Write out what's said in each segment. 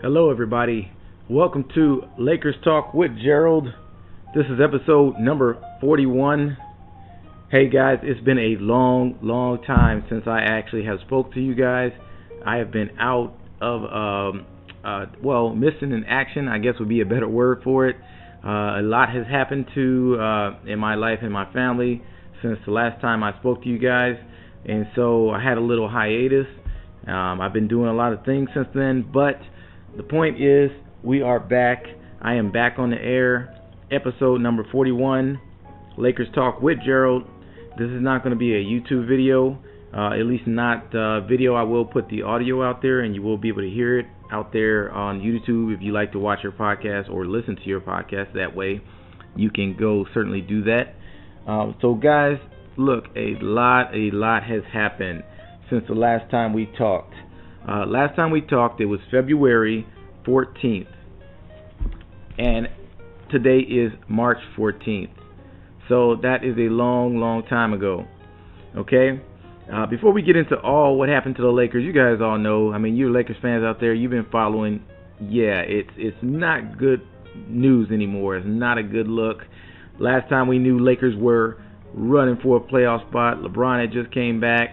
Hello, everybody. Welcome to Lakers Talk with Gerald. This is episode number 41. Hey, guys, it's been a long time since I actually have spoke to you guys. I have been out of, missing in action, I guess would be a better word for it. A lot has happened in my life and my family since the last time I spoke to you guys, and so I had a little hiatus. I've been doing a lot of things since then, but the point is, we are back. I am back on the air. Episode number 41, Lakers Talk with Gerald. This is not going to be a YouTube video, at least not video. I will put the audio out there, and you will be able to hear it out there on YouTube if you like to watch your podcast or listen to your podcast. That way, you can go certainly do that. So, guys, look, a lot has happened since the last time we talked. Last time we talked, it was February 14th, and today is March 14th. So that is a long time ago. Okay? Before we get into all what happened to the Lakers, you guys all know, I mean, you Lakers fans out there, you've been following. Yeah, it's not good news anymore. It's not a good look. Last time we knew Lakers were running for a playoff spot. LeBron had just came back.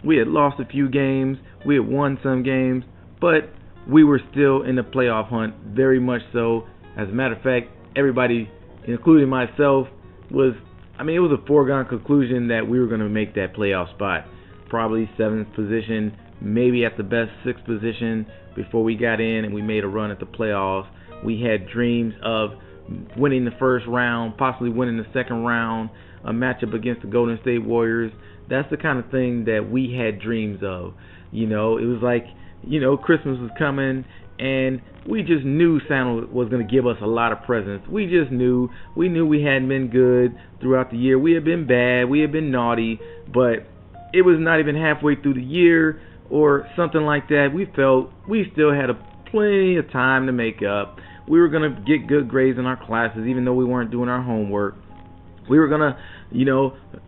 We had lost a few games. We had won some games, but we were still in the playoff hunt, very much so. As a matter of fact, everybody, including myself, it was a foregone conclusion that we were going to make that playoff spot. Probably 7th position, maybe at the best 6th position before we got in and we made a run at the playoffs. We had dreams of winning the first round, possibly winning the second round, a matchup against the Golden State Warriors. That's the kind of thing that we had dreams of. You know, it was like, Christmas was coming, and we just knew Santa was going to give us a lot of presents. We just knew. We knew we hadn't been good throughout the year. We had been bad. We had been naughty, but it was not even halfway through the year or something like that. We felt we still had plenty of time to make up. We were going to get good grades in our classes, even though we weren't doing our homework. We were going to,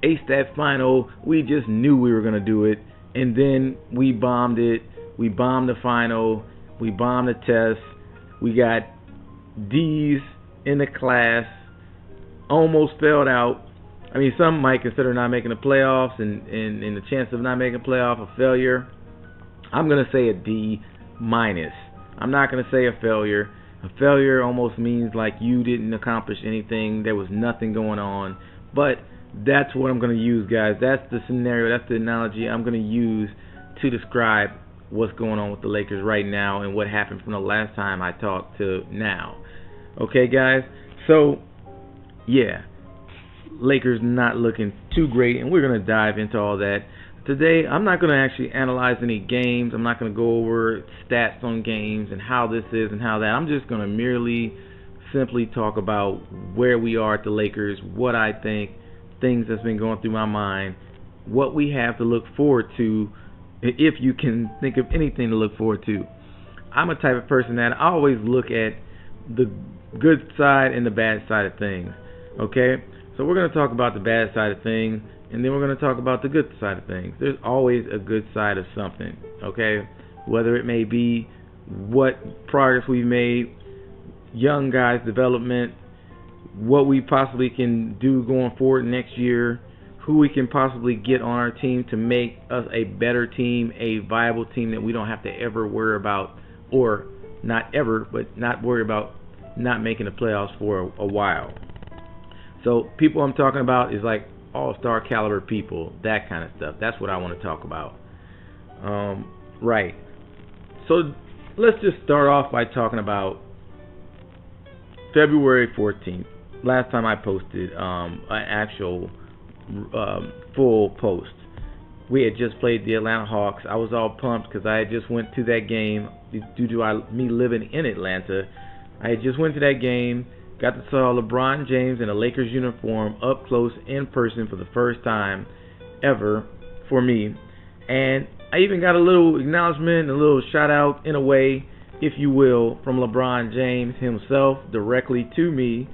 ace that final. We just knew we were going to do it. And then we bombed it. We bombed the final. We bombed the test. We got D's in the class. Almost failed out. I mean, some might consider not making the playoffs and the chance of not making a playoff a failure. I'm going to say a D minus. I'm not going to say a failure. A failure almost means like you didn't accomplish anything. There was nothing going on. But that's what I'm going to use, guys. That's the scenario. That's the analogy I'm going to use to describe what's going on with the Lakers right now and what happened from the last time I talked to now. Okay, guys? So, yeah, Lakers not looking too great, and we're going to dive into all that. Today, I'm not going to actually analyze any games. I'm not going to go over stats on games and how this is and how that. I'm just going to simply talk about where we are at the Lakers, what I think, things that's been going through my mind, what we have to look forward to, if you can think of anything to look forward to. I'm a type of person that I always look at the good side and the bad side of things. Okay? So we're going to talk about the bad side of things, and then we're going to talk about the good side of things. There's always a good side of something. Okay? Whether it may be what progress we've made, young guys' development, what we possibly can do going forward next year, who we can possibly get on our team to make us a better team, a viable team that we don't have to ever worry about, or not ever, but not worry about not making the playoffs for a while. So people I'm talking about is like all-star caliber people, that kind of stuff. That's what I want to talk about. Right. So let's just start off by talking about February 14th. Last time I posted an actual full post. We had just played the Atlanta Hawks. I was all pumped because I had just went to that game due to me living in Atlanta. I had just went to that game, got to saw LeBron James in a Lakers uniform up close in person for the first time ever for me. And I even got a little acknowledgement, a little shout out in a way, if you will, from LeBron James himself directly to me.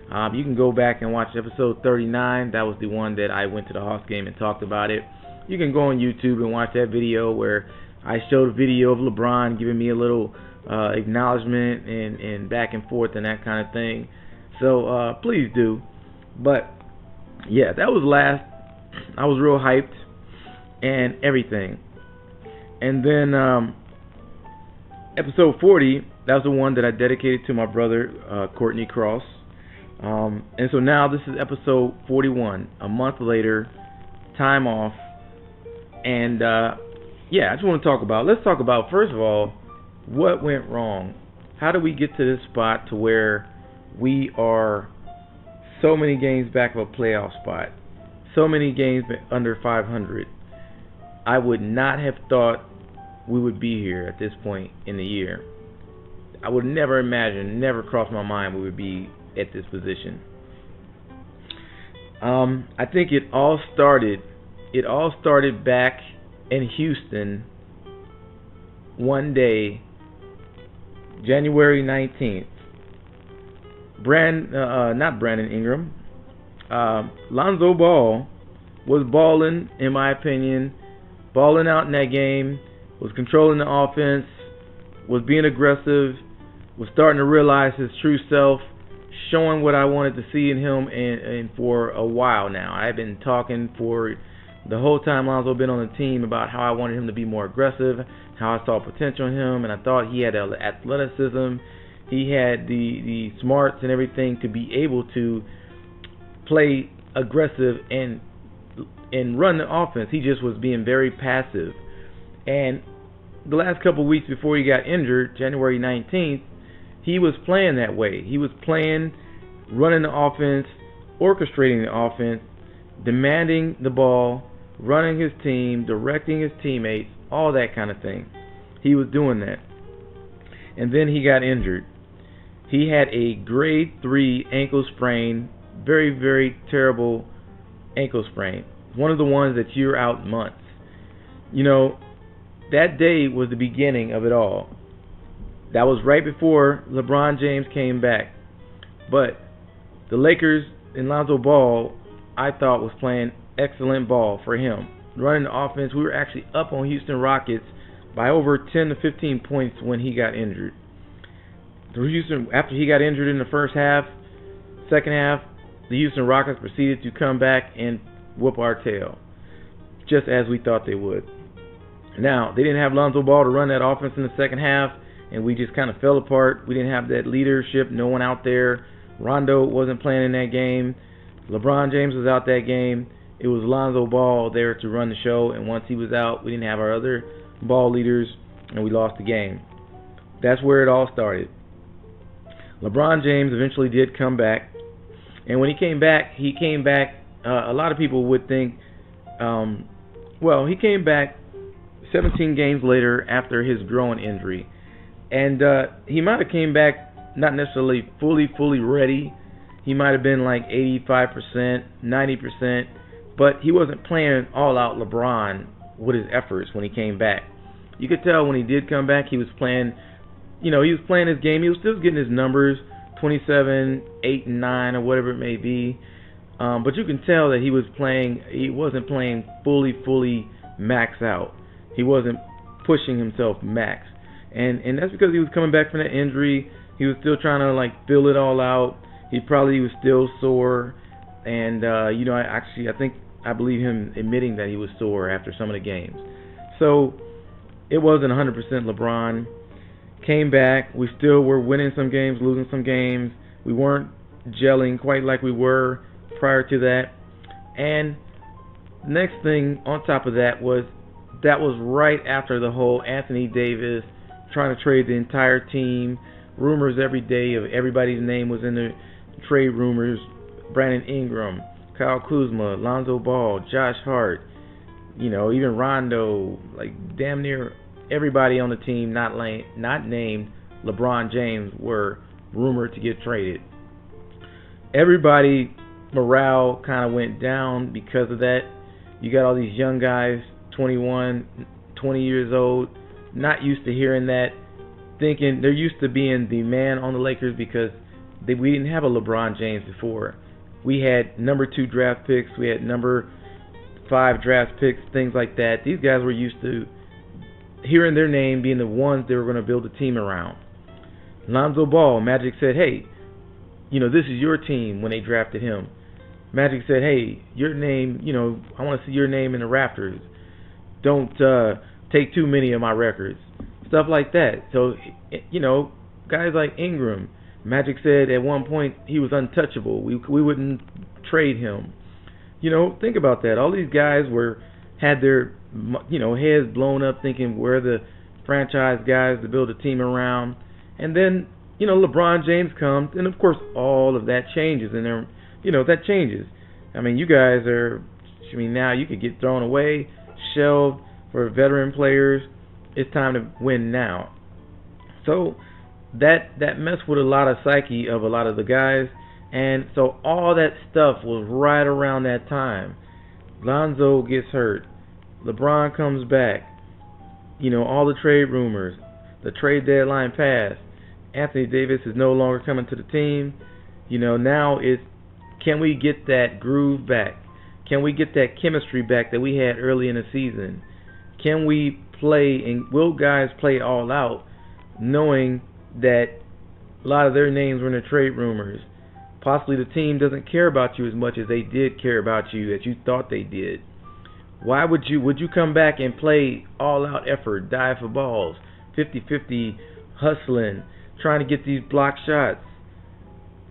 You can go back and watch episode 39. That was the one that I went to the Hawks game and talked about it. You can go on YouTube and watch that video where I showed a video of LeBron giving me a little acknowledgement and back and forth and that kind of thing. So please do. But yeah, that was last. I was real hyped and everything. And then episode 40, that was the one that I dedicated to my brother, Courtney Cross. And so now this is episode 41, a month later, time off. And yeah, I just want to let's talk about, first of all, what went wrong. How did we get to this spot to where we are so many games back of a playoff spot, so many games under 500? I would not have thought we would be here at this point in the year. I would never imagine, never crossed my mind we would be at this position. I think it all started back in Houston one day, January 19th. Not Brandon Ingram. Lonzo Ball was balling, in my opinion, balling out in that game, was controlling the offense, was being aggressive, was starting to realize his true self, showing what I wanted to see in him and for a while now. I've been talking for the whole time Lonzo been on the team about how I wanted him to be more aggressive, how I saw potential in him, and I thought he had athleticism, he had the smarts and everything to be able to play aggressive and run the offense. He just was being very passive. And the last couple of weeks before he got injured, January 19th, he was playing that way. He was playing, running the offense, orchestrating the offense, demanding the ball, running his team, directing his teammates, all that kind of thing. He was doing that. And then he got injured. He had a grade 3 ankle sprain, very, very terrible ankle sprain. One of the ones that you're out months. You know, that day was the beginning of it all. That was right before LeBron James came back. But the Lakers and Lonzo Ball, I thought, was playing excellent ball for him. Running the offense, we were actually up on Houston Rockets by over 10 to 15 points when he got injured. After he got injured in the first half, second half, the Houston Rockets proceeded to come back and whoop our tail, just as we thought they would. Now, they didn't have Lonzo Ball to run that offense in the second half, and we just kind of fell apart. We didn't have that leadership, no one out there. Rondo wasn't playing in that game. LeBron James was out that game. It was Lonzo Ball there to run the show, and once he was out, we didn't have our other ball leaders, and we lost the game. That's where it all started. LeBron James eventually did come back, and when he came back, a lot of people would think, he came back 17 games later after his groin injury. And he might have came back not necessarily fully ready. He might have been like 85%, 90%, but he wasn't playing all-out LeBron with his efforts when he came back. You could tell when he did come back, he was playing, he was playing his game. He was still getting his numbers, 27, 8, and 9, or whatever it may be. But you can tell that he wasn't playing fully max out. He wasn't pushing himself max. And that's because he was coming back from that injury. He was still trying to fill it all out. He probably was still sore. And I believe him admitting that he was sore after some of the games. So it wasn't 100% LeBron. Came back. We still were winning some games, losing some games. We weren't gelling quite like we were prior to that. And next thing on top of that was right after the whole Anthony Davis trying to trade the entire team. Rumors every day of everybody's name was in the trade rumors. Brandon Ingram, Kyle Kuzma, Lonzo Ball, Josh Hart, even Rondo, damn near everybody on the team not named LeBron James were rumored to get traded. Everybody morale kind of went down because of that. You got all these young guys, 21, 20 years old, not used to hearing that, thinking they're used to being the man on the Lakers because we didn't have a LeBron James before. We had number 2 draft picks, we had number 5 draft picks, things like that. These guys were used to hearing their name being the ones they were going to build a team around. Lonzo Ball, Magic said, hey, this is your team when they drafted him. Magic said, hey, your name, I want to see your name in the rafters. Don't take too many of my records. Stuff like that. So, guys like Ingram, Magic said at one point he was untouchable. We wouldn't trade him. Think about that. All these guys had their heads blown up thinking we're the franchise guys to build a team around. And then, LeBron James comes, and of course all of that changes. And that changes. I mean, you guys now you could get thrown away, shelved for veteran players. It's time to win now. So that messed with a lot of psyche of a lot of the guys. And so all that stuff was right around that time. Lonzo gets hurt. LeBron comes back. All the trade rumors. The trade deadline passed. Anthony Davis is no longer coming to the team. Now it's, can we get that groove back? Can we get that chemistry back that we had early in the season? Can we play, and will guys play all out knowing that a lot of their names were in the trade rumors? Possibly the team doesn't care about you as much as they did care about you, as you thought they did. Why would you come back and play all-out effort, dive for balls, 50-50, hustling, trying to get these block shots?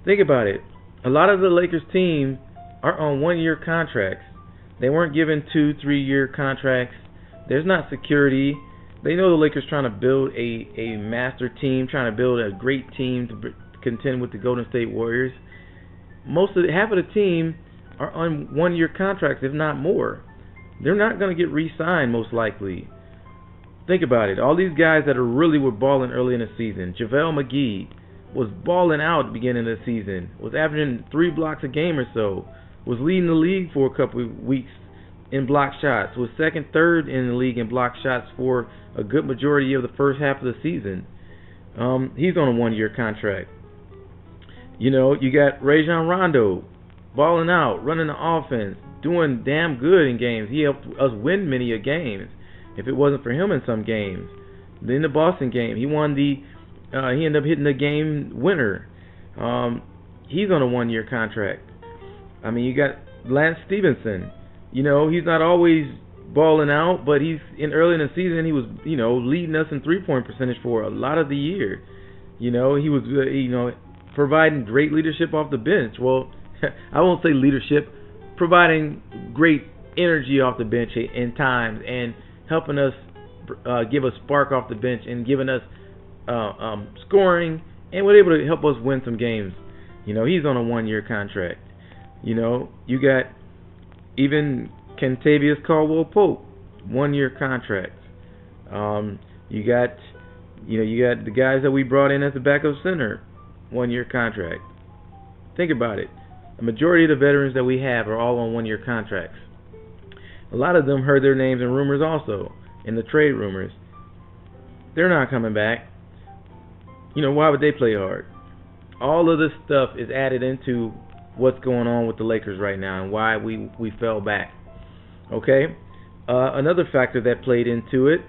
Think about it. A lot of the Lakers team are on one-year contracts. They weren't given 2-3-year contracts. There's not security. They know the Lakers trying to build a master team, trying to build a great team to contend with the Golden State Warriors. Half of the team are on one-year contracts, if not more. They're not going to get re-signed, most likely. Think about it. All these guys that really were balling early in the season. JaVale McGee was balling out at the beginning of the season. Was averaging 3 blocks a game or so. Was leading the league for a couple of weeks in block shots. Was second, third in the league in block shots for a good majority of the first half of the season. He's on a one-year contract. You got Rajon Rondo balling out, running the offense, doing damn good in games. He helped us win many a games. If it wasn't for him in some games, in the Boston game, he won he ended up hitting the game winner. He's on a one-year contract. I mean, you got Lance Stevenson. He's not always balling out, but early in the season he was, leading us in three-point percentage for a lot of the year. He was, providing great leadership off the bench. Well, I won't say leadership, providing great energy off the bench in times and helping us give a spark off the bench and giving us scoring, and was able to help us win some games. He's on a one-year contract. You got even Kentavious Caldwell-Pope, one-year contract. You got the guys that we brought in as the backup center, one-year contract. Think about it. The majority of the veterans that we have are all on one-year contracts. A lot of them heard their names in rumors also, in the trade rumors. They're not coming back. Why would they play hard? All of this stuff is added into what's going on with the Lakers right now and why we fell back. Okay? Another factor that played into it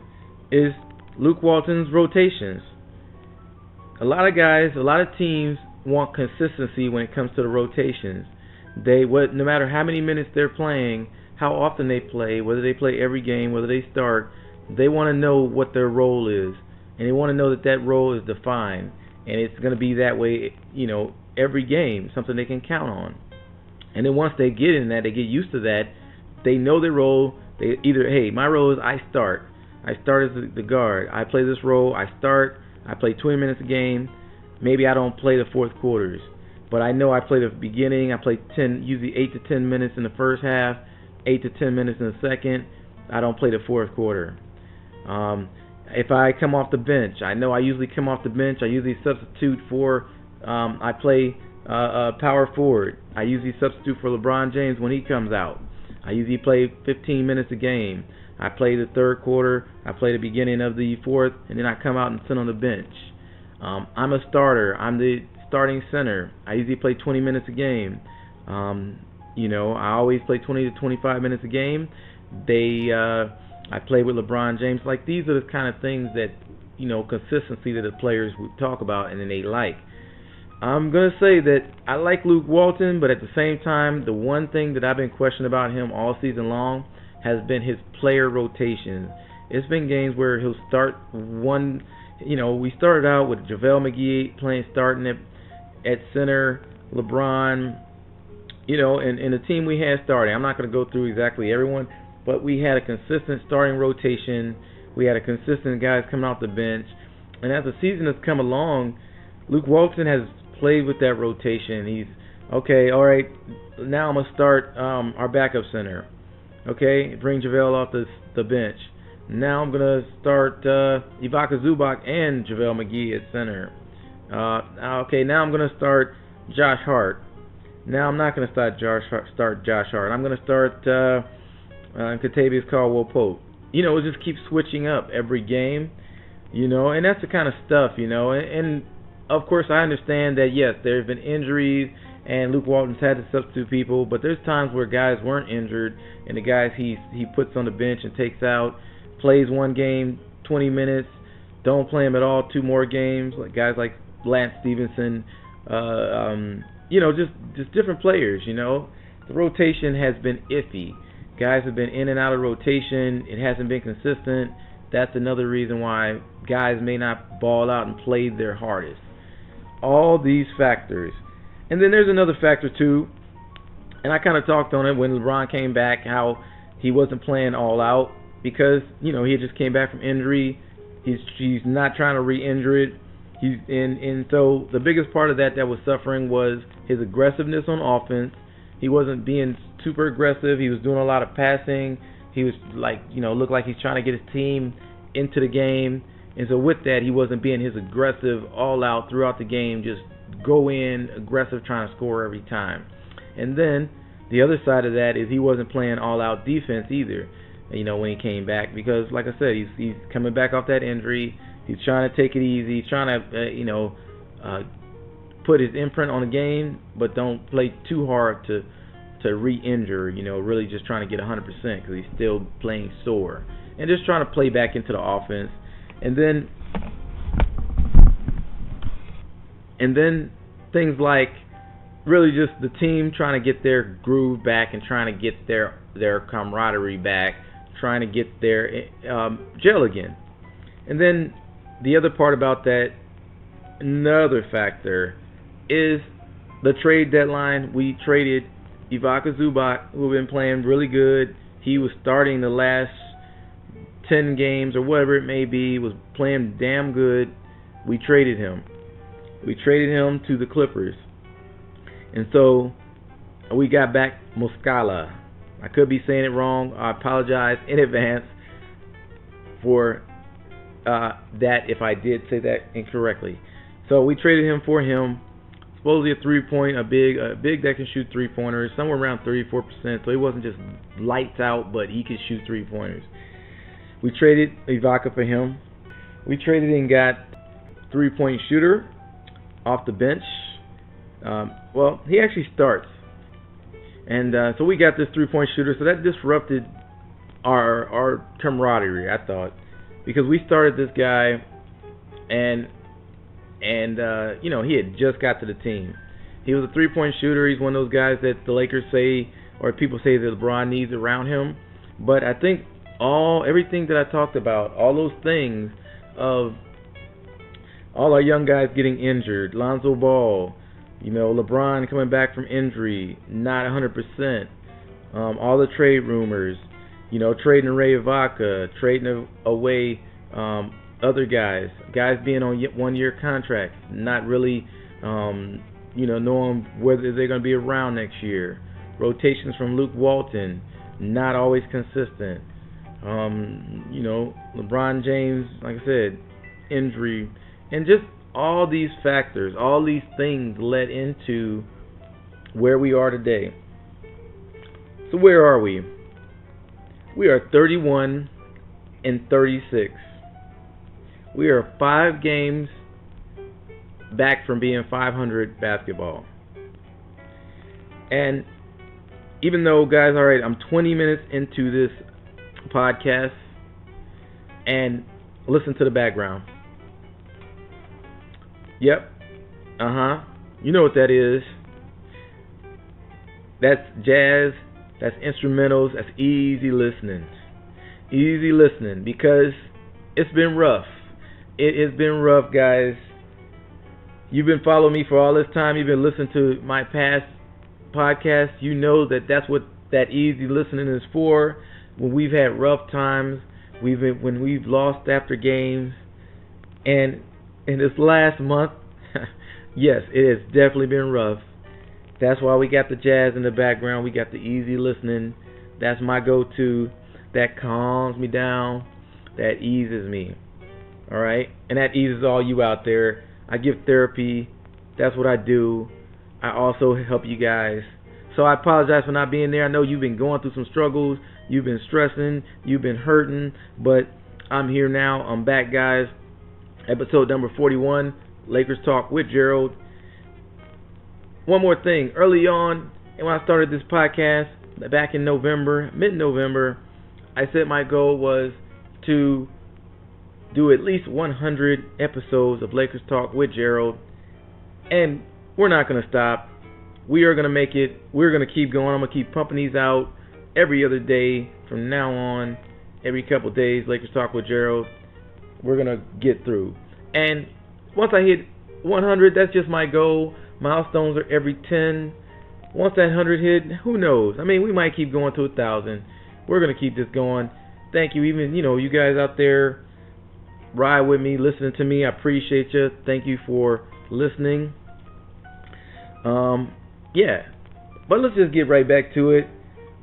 is Luke Walton's rotations. A lot of guys, a lot of teams want consistency when it comes to the rotations. No matter how many minutes they're playing, how often they play, whether they play every game, whether they start, they want to know what their role is. And they want to know that role is defined. And it's going to be that way, every game, something they can count on. And then once they get in that, they get used to that, they know their role. They either, hey, my role is I start. I start as the guard. I play this role. I start. I play 20 minutes a game. Maybe I don't play the fourth quarters. But I know I play the beginning. I play usually 8 to 10 minutes in the first half, 8 to 10 minutes in the second. I don't play the fourth quarter. If I come off the bench, I know I usually come off the bench. I usually substitute for, I play power forward. I usually substitute for LeBron James when he comes out. I usually play 15 minutes a game. I play the third quarter. I play the beginning of the fourth, and then I come out and sit on the bench. I'm a starter. I'm the starting center. I usually play 20 minutes a game. I always play 20 to 25 minutes a game. I played with LeBron James. Like, these are the kind of things that, consistency that the players would talk about and then they like. I'm going to say that I like Luke Walton, but at the same time, the one thing that I've been questioning about him all season long has been his player rotations. It's been games where he'll start one, we started out with JaVale McGee starting at center, LeBron, and the team we had starting. I'm not going to go through exactly everyone, but we had a consistent starting rotation. We had a consistent guys coming off the bench. And as the season has come along, Luke Walton has played with that rotation. He's, okay, all right, now I'm going to start our backup center. Okay, bring JaVale off the bench. Now I'm going to start Ivica Zubac and JaVale McGee at center. Okay, now I'm going to start Josh Hart. Now I'm not going to start Josh Hart. I'm going to start Kentavious Caldwell-Pope. It just keeps switching up every game, and that's the kind of stuff, and of course I understand that, yes, there have been injuries and Luke Walton's had to substitute people, but there's times where guys weren't injured and the guys he puts on the bench and takes out, plays one game, 20 minutes, don't play him at all, 2 more games, like guys like Lance Stevenson, just different players, The rotation has been iffy. Guys have been in and out of rotation. It hasn't been consistent. That's another reason why guys may not ball out and play their hardest. All these factors. And then there's another factor too, and I kind of talked on it when LeBron came back, how he wasn't playing all out because, he had just came back from injury. He's not trying to re-injure it. And so the biggest part of that was suffering was his aggressiveness on offense. He wasn't being super aggressive. He was doing a lot of passing. He was looked like he's trying to get his team into the game. And so with that, he wasn't being his aggressive all out throughout the game, just go in aggressive trying to score every time. And then the other side of that is he wasn't playing all out defense either, when he came back, because like I said, he's coming back off that injury. He's trying to take it easy. He's trying to put his imprint on the game, but don't play too hard to re-injure, really just trying to get 100% because he's still playing sore. And just trying to play back into the offense. And then things like really just the team trying to get their groove back and trying to get their camaraderie back, trying to get their gel again. And then the other part about that, another factor, is the trade deadline. We traded Ivica Zubac, who had been playing really good. He was starting the last 10 games or whatever it may be, was playing damn good. We traded him. We traded him to the Clippers. And so we got back Muscala. I could be saying it wrong. I apologize in advance for that if I did say that incorrectly. So we traded him for him. Supposedly a big that can shoot 3-pointers, somewhere around 34%. So he wasn't just lights out, but he could shoot 3-pointers. We traded Ivica for him. We traded and got 3-point shooter off the bench. Well, he actually starts. And so we got this 3-point shooter. So that disrupted our camaraderie, I thought. Because we started this guy and he had just got to the team. He was a 3-point shooter. He's one of those guys that the Lakers say, or people say that LeBron needs around him. But I think everything that I talked about, all those things of all our young guys getting injured, Lonzo Ball, LeBron coming back from injury, not 100%, all the trade rumors, trading away Ivica, trading away other guys being on 1-year contracts, not really, knowing whether they're going to be around next year. Rotations from Luke Walton, not always consistent. LeBron James, like I said, injury, and just all these factors, all these things led into where we are today. So where are we? We are 31-36. We are 5 games back from being 500 basketball. And even though, guys, all right, I'm 20 minutes into this podcast, and listen to the background. Yep. You know what that is. That's jazz. That's instrumentals. That's easy listening. Easy listening because it's been rough. It has been rough, guys. You've been following me for all this time. You've been listening to my past podcasts. You know that that's what that easy listening is for. When we've had rough times, when we've lost after games, and in this last month, yes, it has definitely been rough. That's why we got the jazz in the background. We got the easy listening. That's my go-to. That calms me down. That eases me. All right? And that eases all you out there. I give therapy. That's what I do. I also help you guys. So I apologize for not being there. I know you've been going through some struggles. You've been stressing. You've been hurting. But I'm here now. I'm back, guys. Episode number 41, Lakers Talk with Gerald. One more thing. Early on, when I started this podcast, back in November, mid-November, I said my goal was to do at least 100 episodes of Lakers Talk with Gerald. And we're not going to stop. We are going to make it. We're going to keep going. I'm going to keep pumping these out every other day from now on. Every couple days, Lakers Talk with Gerald. We're going to get through. And once I hit 100, that's just my goal. Milestones are every 10. Once that 100 hit, who knows? I mean, we might keep going to 1,000. We're going to keep this going. Thank you. Even, you guys out there ride with me, listening to me. I appreciate you. Thank you for listening. Yeah. But let's just get right back to it.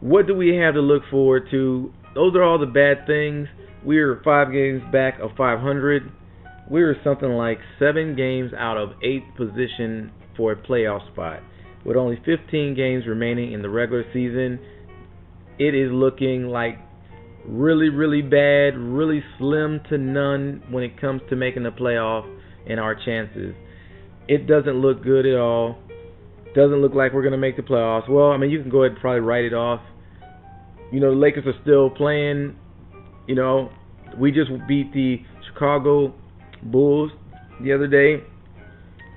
What do we have to look forward to? Those are all the bad things. We're 5 games back of 500. We're something like 7 games out of 8th position for a playoff spot. With only 15 games remaining in the regular season, it is looking like really, really bad, really slim to none when it comes to making the playoff and our chances. It doesn't look good at all. Doesn't look like we're going to make the playoffs. Well, I mean, you can go ahead and probably write it off. The Lakers are still playing. We just beat the Chicago Bulls the other day.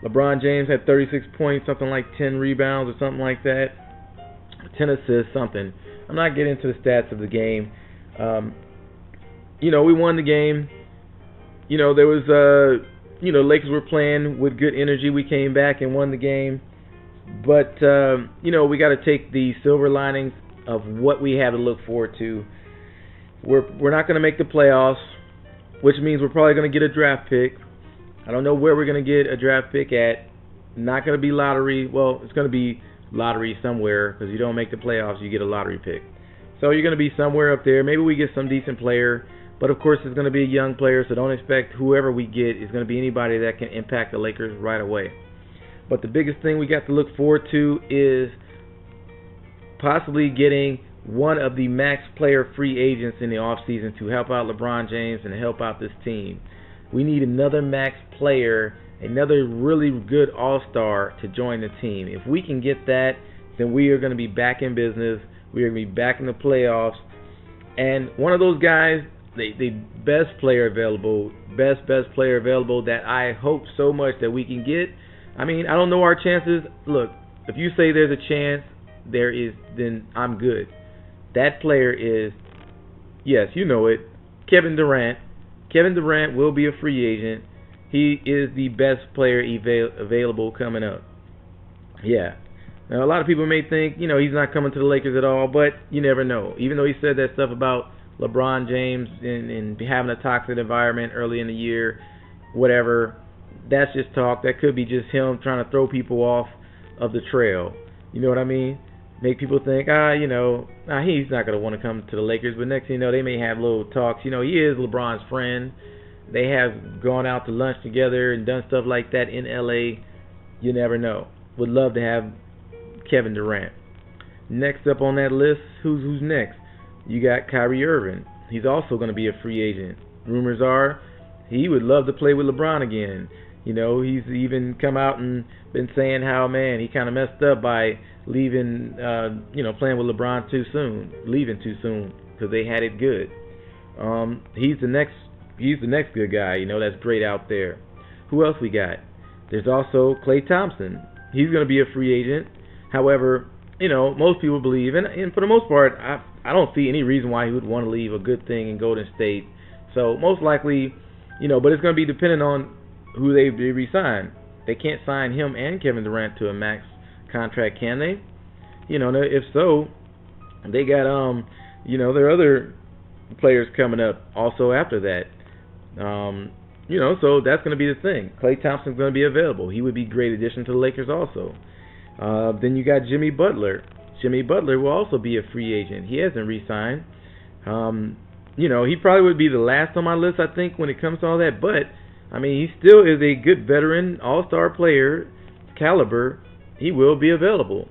LeBron James had 36 points, something like 10 rebounds or something like that. 10 assists, something. I'm not getting into the stats of the game. We won the game. There was, Lakers were playing with good energy. We came back and won the game. But, we got to take the silver linings of what we have to look forward to. We're not going to make the playoffs, which means we're probably going to get a draft pick. I don't know where we're going to get a draft pick at. Not going to be lottery. Well, it's going to be lottery somewhere because you don't make the playoffs, you get a lottery pick. So you're going to be somewhere up there. Maybe we get some decent player. But, of course, it's going to be a young player, so don't expect whoever we get is going to be anybody that can impact the Lakers right away. But the biggest thing we got to look forward to is possibly getting one of the max player free agents in the offseason to help out LeBron James and help out this team. We need another max player, another really good all-star to join the team. If we can get that, then we are going to be back in business. We are going to be back in the playoffs. And one of those guys, the best player available that I hope so much that we can get. I mean, I don't know our chances. Look, if you say there's a chance, there is, then I'm good. That player is, yes, you know it, Kevin Durant. Kevin Durant will be a free agent. He is the best player available coming up. Yeah. Now, a lot of people may think, he's not coming to the Lakers at all, but you never know. Even though he said that stuff about LeBron James and having a toxic environment early in the year, whatever, that's just talk. That could be just him trying to throw people off of the trail. You know what I mean? Make people think, he's not going to want to come to the Lakers. But next thing you know, they may have little talks. He is LeBron's friend. They have gone out to lunch together and done stuff like that in L.A. You never know. Would love to have Kevin Durant. Next up on that list, who's next? You got Kyrie Irving. He's also going to be a free agent. Rumors are he would love to play with LeBron again. He's even come out and been saying how, man, he kind of messed up by leaving, playing with LeBron leaving too soon because they had it good. He's the next he's the next good guy, that's great out there. Who else we got? There's also Klay Thompson. He's going to be a free agent. However, most people believe, and for the most part, I don't see any reason why he would want to leave a good thing in Golden State. So most likely, but it's going to be dependent on who they re-sign. They can't sign him and Kevin Durant to a max contract, can they? If so, they got their other players coming up also after that. So that's going to be the thing. Klay Thompson's going to be available. He would be a great addition to the Lakers also. Then you got Jimmy Butler. Jimmy Butler will also be a free agent. He hasn't re-signed. He probably would be the last on my list, I think, when it comes to all that. But, he still is a good veteran, all-star player, caliber. He will be available.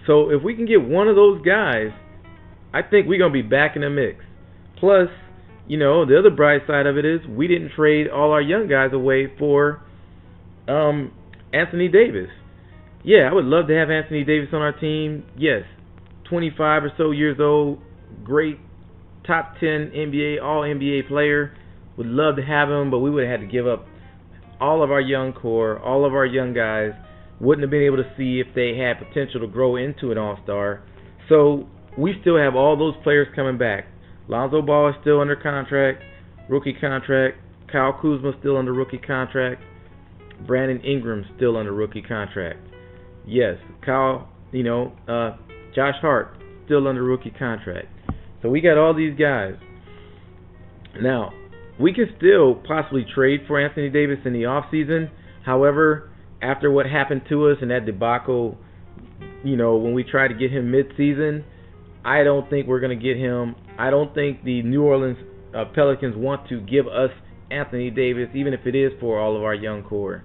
So if we can get one of those guys, I think we're going to be back in the mix. Plus, the other bright side of it is we didn't trade all our young guys away for Anthony Davis. Yeah, I would love to have Anthony Davis on our team. Yes, 25 or so years old, great top 10 NBA, all-NBA player. Would love to have him, but we would have had to give up all of our young core, all of our young guys. Wouldn't have been able to see if they had potential to grow into an all-star. So we still have all those players coming back. Lonzo Ball is still under contract, rookie contract. Kyle Kuzma still under rookie contract. Brandon Ingram still under rookie contract. Yes, Josh Hart still under rookie contract. So we got all these guys. Now, we can still possibly trade for Anthony Davis in the offseason. However, after what happened to us in that debacle, when we tried to get him mid-season, I don't think we're going to get him. I don't think the New Orleans Pelicans want to give us Anthony Davis, even if it is for all of our young core.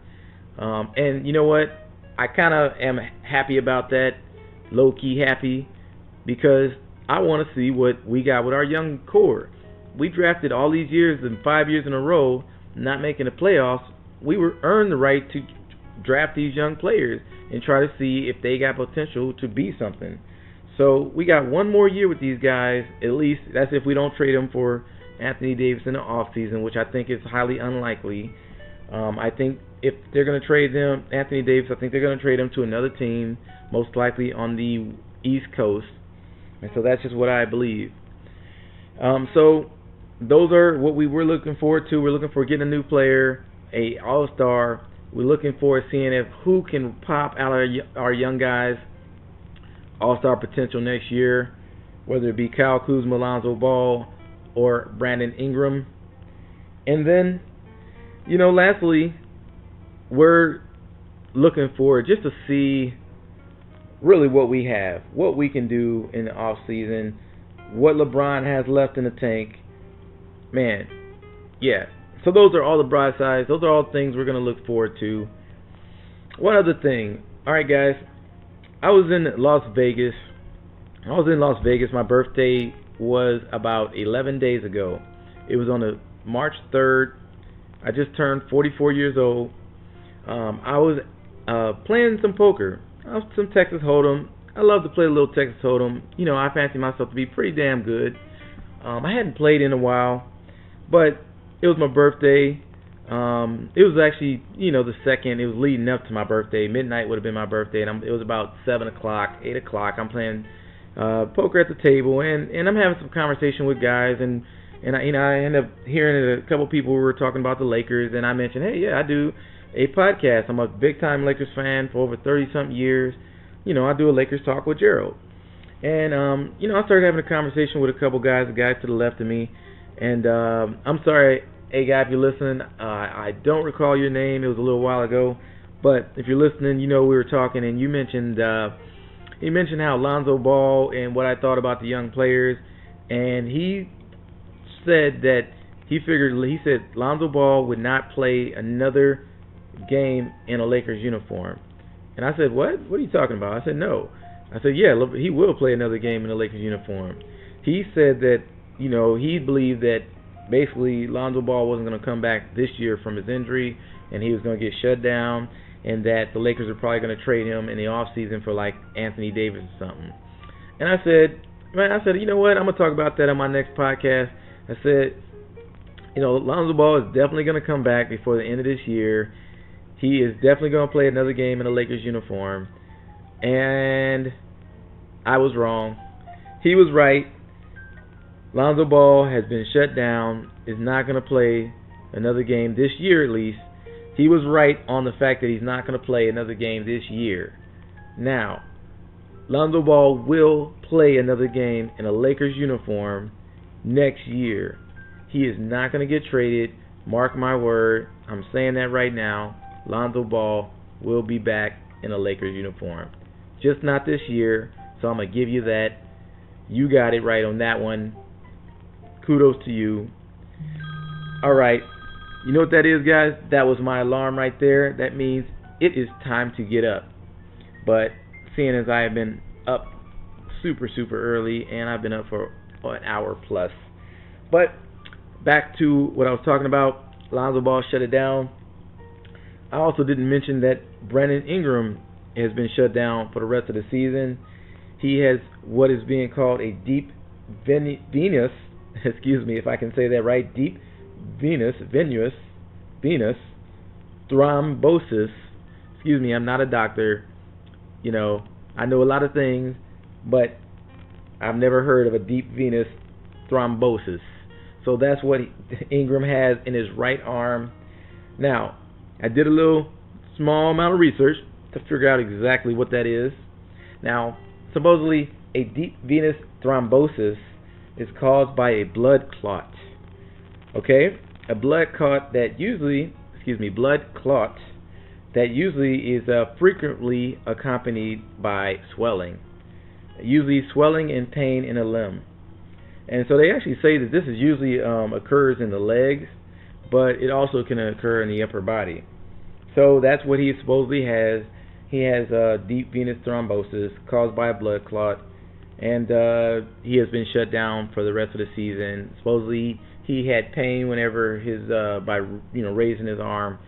And you know what? I kind of am happy about that, low-key happy, because I want to see what we got with our young core. We drafted all these years and 5 years in a row, not making the playoffs. We earned the right to draft these young players and try to see if they got potential to be something. So we got one more year with these guys, at least. That's if we don't trade them for Anthony Davis in the offseason, which I think is highly unlikely. I think if they're going to trade them, Anthony Davis, I think they're going to trade him to another team, most likely on the East Coast. And so that's just what I believe. So those are what we were looking forward to. We're looking for getting a new player, a all-star. We're looking forward to seeing who can pop out of our young guys all-star potential next year, whether it be Kyle Kuzma, Lonzo Ball, or Brandon Ingram. And then, lastly, we're looking forward just to see really what we have, what we can do in the off-season, what LeBron has left in the tank. Man, yeah. So those are all the bright sides. Those are all things we're going to look forward to. One other thing. All right, guys. I was in Las Vegas. My birthday was about 11 days ago. It was on March 3rd. I just turned 44 years old. I was playing some poker. Some Texas Hold'em. I love to play a little Texas Hold'em. I fancy myself to be pretty damn good. I hadn't played in a while, but it was my birthday. It was actually, the second. It was leading up to my birthday. Midnight would have been my birthday, and it was about 7 o'clock, 8 o'clock. I'm playing poker at the table, and I'm having some conversation with guys, and I end up hearing a couple people who were talking about the Lakers, and I mentioned, hey, yeah, I do a podcast. I'm a big-time Lakers fan for over 30-something years. I do a Lakers Talk with Gerald. And, I started having a conversation with a couple guys, the guys to the left of me, and I'm sorry, hey, guy, if you're listening, I don't recall your name. It was a little while ago. But if you're listening, we were talking, and you mentioned he mentioned how Lonzo Ball and what I thought about the young players. And he said that he said Lonzo Ball would not play another game in a Lakers uniform. And I said, what? What are you talking about? I said, no. I said, yeah, he will play another game in a Lakers uniform. He said that, he believed that basically Lonzo Ball wasn't going to come back this year from his injury, and he was going to get shut down, and that the Lakers are probably going to trade him in the offseason for like Anthony Davis or something. And I said, you know what? I'm going to talk about that on my next podcast. I said, Lonzo Ball is definitely going to come back before the end of this year. He is definitely going to play another game in a Lakers uniform. And I was wrong. He was right. Lonzo Ball has been shut down, is not going to play another game this year at least. He was right on the fact that he's not going to play another game this year. Now, Lonzo Ball will play another game in a Lakers uniform next year. He is not going to get traded. Mark my word. I'm saying that right now. Lonzo Ball will be back in a Lakers uniform. Just not this year. So I'm going to give you that. You got it right on that one. Kudos to you. All right. You know what that is, guys? That was my alarm right there. That means it is time to get up. But seeing as I have been up super early, and I've been up for an hour plus. But back to what I was talking about. Lonzo Ball shut it down. I also didn't mention that Brandon Ingram has been shut down for the rest of the season. He has what is being called a deep venous, excuse me if I can say that right, deep venous thrombosis. Excuse me, I'm not a doctor. I know a lot of things, but I've never heard of a deep venous thrombosis. So that's what Ingram has in his right arm. Now, I did a little small amount of research to figure out exactly what that is. Now, supposedly a deep venous thrombosis is caused by a blood clot. Okay? A blood clot that usually is frequently accompanied by swelling. Usually swelling and pain in a limb. And so they actually say that this is usually occurs in the legs, but it also can occur in the upper body. So that's what he supposedly has. He has deep venous thrombosis caused by a blood clot, and he has been shut down for the rest of the season. Supposedly he had pain whenever by raising his arm.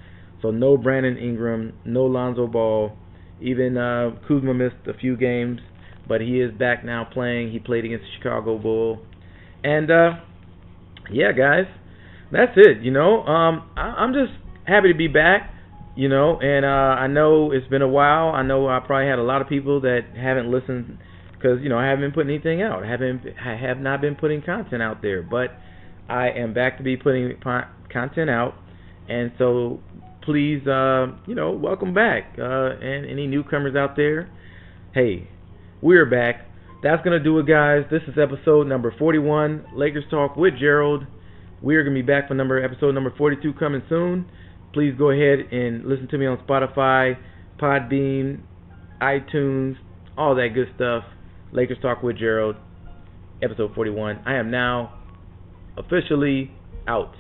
So no Brandon Ingram, no Lonzo Ball. Even Kuzma missed a few games, but he is back now playing. He played against the Chicago Bull. And, yeah, guys, that's it, I'm just happy to be back, and I know it's been a while. I know I probably had a lot of people that haven't listened because, I haven't been putting anything out. I have not been putting content out there, but I am back to be putting content out, and so please, welcome back, and any newcomers out there, hey, we're back. That's going to do it, guys. This is episode number 41, Lakers Talk with Gerald. We are going to be back for episode number 42 coming soon. Please go ahead and listen to me on Spotify, Podbean, iTunes, all that good stuff. Lakers Talk with Gerald, episode 41. I am now officially out.